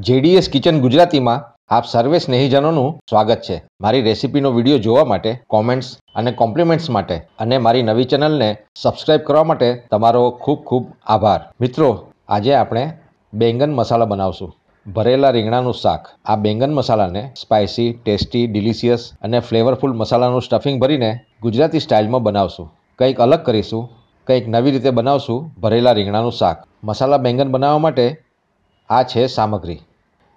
JDS kitchen ગુજરાતીમાં આપ સર્વે સ્નેહીજનોનું સ્વાગત છે। મારી રેસિપીનો વિડીયો જોવા માટે, કોમેન્ટ્સ અને કોમ્પ્લિમેન્ટ્સ માટે અને મારી નવી ચેનલને સબસ્ક્રાઇબ કરવા માટે તમારો ખૂબ ખૂબ આભાર। મિત્રો, આજે આપણે બેંગન મસાલા બનાવશું। ભરેલા રીંગણાનું શાક। આ બેંગન મસાલાને સ્પાઇસી, ટેસ્ટી, ડિલિશિયસ અને ફ્લેવરફુલ મસાલાનું સ્ટફિંગ ભરીને ગુજરાતી સ્ટાઇલમાં બનાવશું। કંઈક અલગ કરીશું, કંઈક નવી રીતે બનાવશું ભરેલા રીંગણાનું શાક। મસાલા બેંગન બનાવવા માટે આ છે સામગ્રી: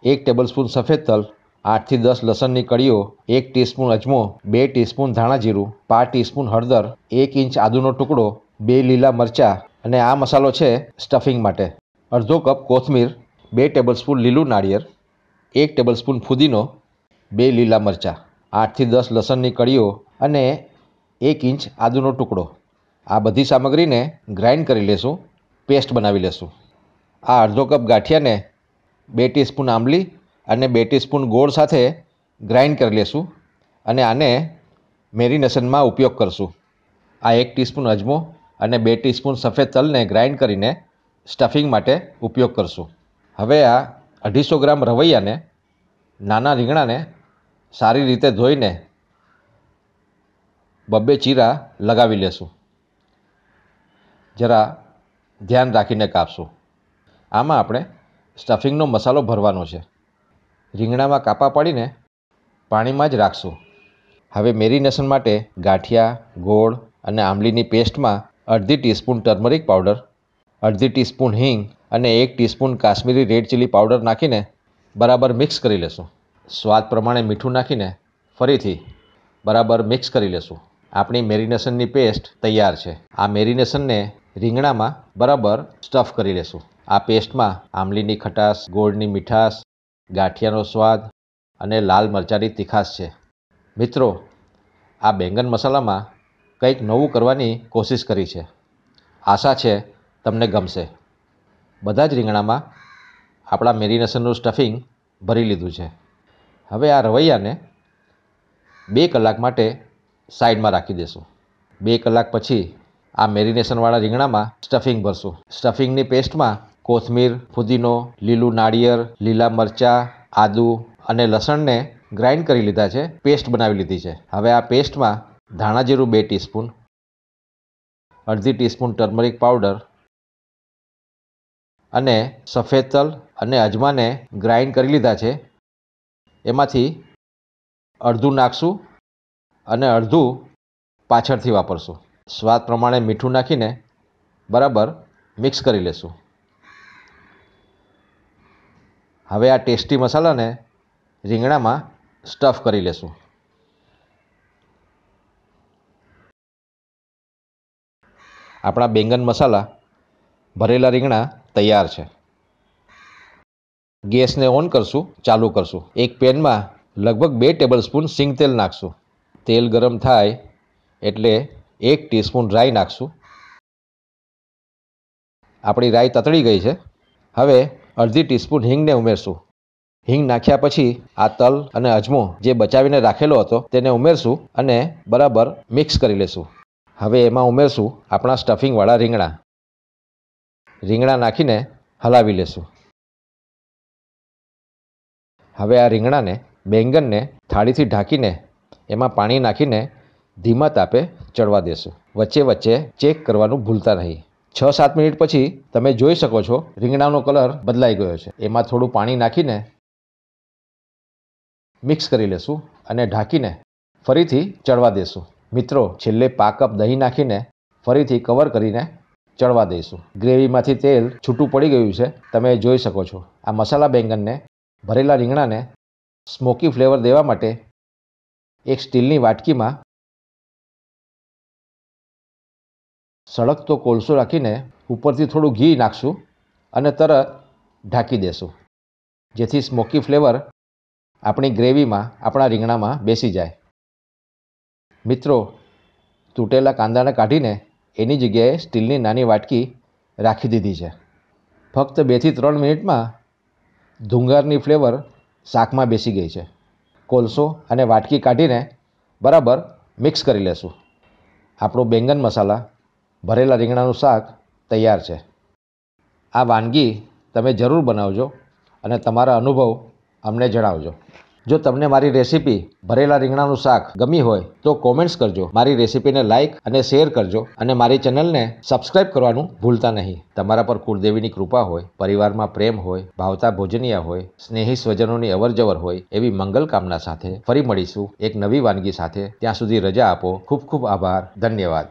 1 ટેબલસ્પૂન સફેદ તલ, 8 થી 10 લસણની કળીઓ, 1 ટીસ્પૂન અજમો, 2 ટીસ્પૂન ધાણા જીરું, 5 ટીસ્પૂન હળદર, 1 ઇંચ આદુનો ટુકડો, 2 લીલા મરચાં અને આ મસાલો છે સ્ટફિંગ માટે। અડધો કપ કોથમીર, 2 ટેબલસ્પૂન લીલું નાળિયેર, 1 ટેબલસ્પૂન ફુદીનો, 2 લીલા મરચાં, 8 થી 10 લસણની કળીઓ અને 1 ઇંચ આદુનો ટુકડો। આ બધી સામગ્રીને ગ્રાઇન્ડ કરી લેશું, પેસ્ટ બનાવી લેશું। આ અડધો કપ ગાંઠિયાને 2 ટીસ્પૂન આંબલી અને 2 ટીસ્પૂન ગોળ સાથે ગ્રાઇન્ડ કરી લેશું અને આને મેરિનેશનમાં ઉપયોગ કરશું। આ 1 ટીસ્પૂન અજમો અને 2 ટીસ્પૂન સફેદ તલને ગ્રાઇન્ડ કરીને સ્ટફિંગ માટે ઉપયોગ કરશું। હવે આ 250 ગ્રામ રવૈયાને, નાના રીંગણાને સારી રીતે ધોઈને 2 ચીરા લગાવી લેશું। જરા ધ્યાન રાખીને કાપશું। આમાં આપણે સ્ટફિંગનો મસાલો ભરવાનો છે। રીંગણામાં કાપા પાડીને પાણીમાં જ રાખશું। હવે મેરિનેશન માટે ગાંઠિયા, ગોળ અને આંબલીની પેસ્ટમાં અડધી ટીસ્પૂન ટર્મરિક પાવડર, અડધી ટીસ્પૂન હિંગ અને 1 teaspoon Kashmiri red chilli powder નાખીને બરાબર મિક્સ કરી લેશું। સ્વાદ પ્રમાણે મીઠું નાખીને ફરીથી બરાબર મિક્સ કરી લેશું। આપણી મેરિનેશનની પેસ્ટ તૈયાર છે। આ મેરિનેશનને રીંગણામાં બરાબર સ્ટફ કરી લેશું। આ પેસ્ટમાં આંબલીની ખટાશ, ગોળની મીઠાશ, ગાંઠિયાનો સ્વાદ અને લાલ મરચાંની તીખાશ છે। મિત્રો, આ બેંગન મસાલામાં કંઈક નવું કરવાની કોશિશ કરી છે। આશા છે તમને ગમશે। બધા જ રીંગણામાં આપણા મેરિનેશનનું સ્ટફિંગ ભરી લીધું છે। હવે આ રવૈયાને 2 કલાક માટે સાઈડમાં રાખી દેશું। 2 કલાક પછી આ મેરિનેશનવાળા રીંગણામાં સ્ટફિંગ ભરશું। સ્ટફિંગની પેસ્ટમાં કોથમીર, ફુદીનો, લીલું નાળિયેર, લીલા મરચાં, આદુ અને લસણને ગ્રાઇન્ડ કરી લીધા છે, પેસ્ટ બનાવી લીધી છે। હવે આ પેસ્ટમાં ધાણા જીરું 2 ટીસ્પૂન, અડધી ટીસ્પૂન ટર્મરિક પાવડર અને સફેદ તલ અને અજમાને ગ્રાઇન્ડ કરી લીધા છે, એમાંથી અડધું નાખશું અને અડધું પાછળથી વાપરશું। સ્વાદ પ્રમાણે મીઠું નાખીને બરાબર મિક્સ કરી લેશું। હવે આ ટેસ્ટી મસાલાને રીંગણામાં સ્ટફ કરી લેશું। આપણા બેંગન મસાલા ભરેલા રીંગણા તૈયાર છે। ગેસને ઓન કરશું, ચાલુ કરશું। એક પેનમાં લગભગ 2 ટેબલસ્પૂન સિંગ તેલ નાખશું। તેલ ગરમ થાય એટલે 1 ટીસ્પૂન રાઈ નાખશું। આપણી રાઈ તતડી ગઈ છે। હવે અડધી ટીસ્પૂન હિંગને ઉમેરશું। હિંગ નાખ્યા પછી આ તલ અને અજમો જે બચાવીને રાખેલો હતો તેને ઉમેરશું અને બરાબર મિક્સ કરી લેશું। હવે એમાં ઉમેરશું આપણા સ્ટફિંગવાળા રીંગણા। રીંગણા નાખીને હલાવી લેશું। હવે આ રીંગણાને, બેંગનને થાળીથી ઢાંકીને એમાં પાણી નાખીને ધીમા તાપે ચડવા દેશું। વચ્ચે વચ્ચે ચેક કરવાનું ભૂલતા નહીં। 6-7 મિનિટ પછી તમે જોઈ શકો છો રીંગણાનો કલર બદલાઈ ગયો છે। એમાં થોડું પાણી નાખીને મિક્સ કરી લેશું અને ઢાંકીને ફરીથી ચડવા દેશું। મિત્રો, છેલ્લે પા કપ દહીં નાખીને ફરીથી કવર કરીને ચડવા દઈશું। ગ્રેવીમાંથી તેલ છૂટું પડી ગયું છે, તમે જોઈ શકો છો। આ મસાલા બેંગનને, ભરેલા રીંગણાને સ્મોકી ફ્લેવર દેવા માટે એક સ્ટીલની વાટકીમાં સળગતો કોલસો રાખીને ઉપરથી થોડું ઘી નાખશું અને તરત ઢાંકી દેશું, જેથી સ્મોકી ફ્લેવર આપણી ગ્રેવીમાં, આપણા રીંગણામાં બેસી જાય। મિત્રો, તૂટેલા કાંદાને કાઢીને એની જગ્યાએ સ્ટીલની નાની વાટકી રાખી દીધી છે। ફક્ત 2 થી 3 મિનિટમાં ધુંગારની ફ્લેવર શાકમાં બેસી ગઈ છે। કોલસો અને વાટકી કાઢીને બરાબર મિક્સ કરી લેશું। આપણું બેંગન મસાલા ભરેલા રીંગણાનું શાક તૈયાર છે। આ વાનગી તમે જરૂર બનાવજો અને તમારા અનુભવ અમને જણાવજો. જો તમને મારી રેસીપી ભરેલા રીંગણાનું શાક ગમી હોય તો કોમેન્ટ્સ કરજો, મારી રેસીપીને લાઇક અને શેર કરજો અને મારી ચેનલને સબસ્ક્રાઇબ કરવાનું ભૂલતા નહીં. તમારા પર કુળદેવીની કૃપા હોય, પરિવારમાં પ્રેમ હોય, ભાવતા ભોજનિયા હોય, સ્નેહી સ્વજનોની અવરજવર હોય એવી મંગલ કામના સાથે ફરી મળીશું એક નવી વાનગી સાથે. ત્યાં સુધી રજા આપો. ખૂબ ખૂબ આભાર. ધન્યવાદ.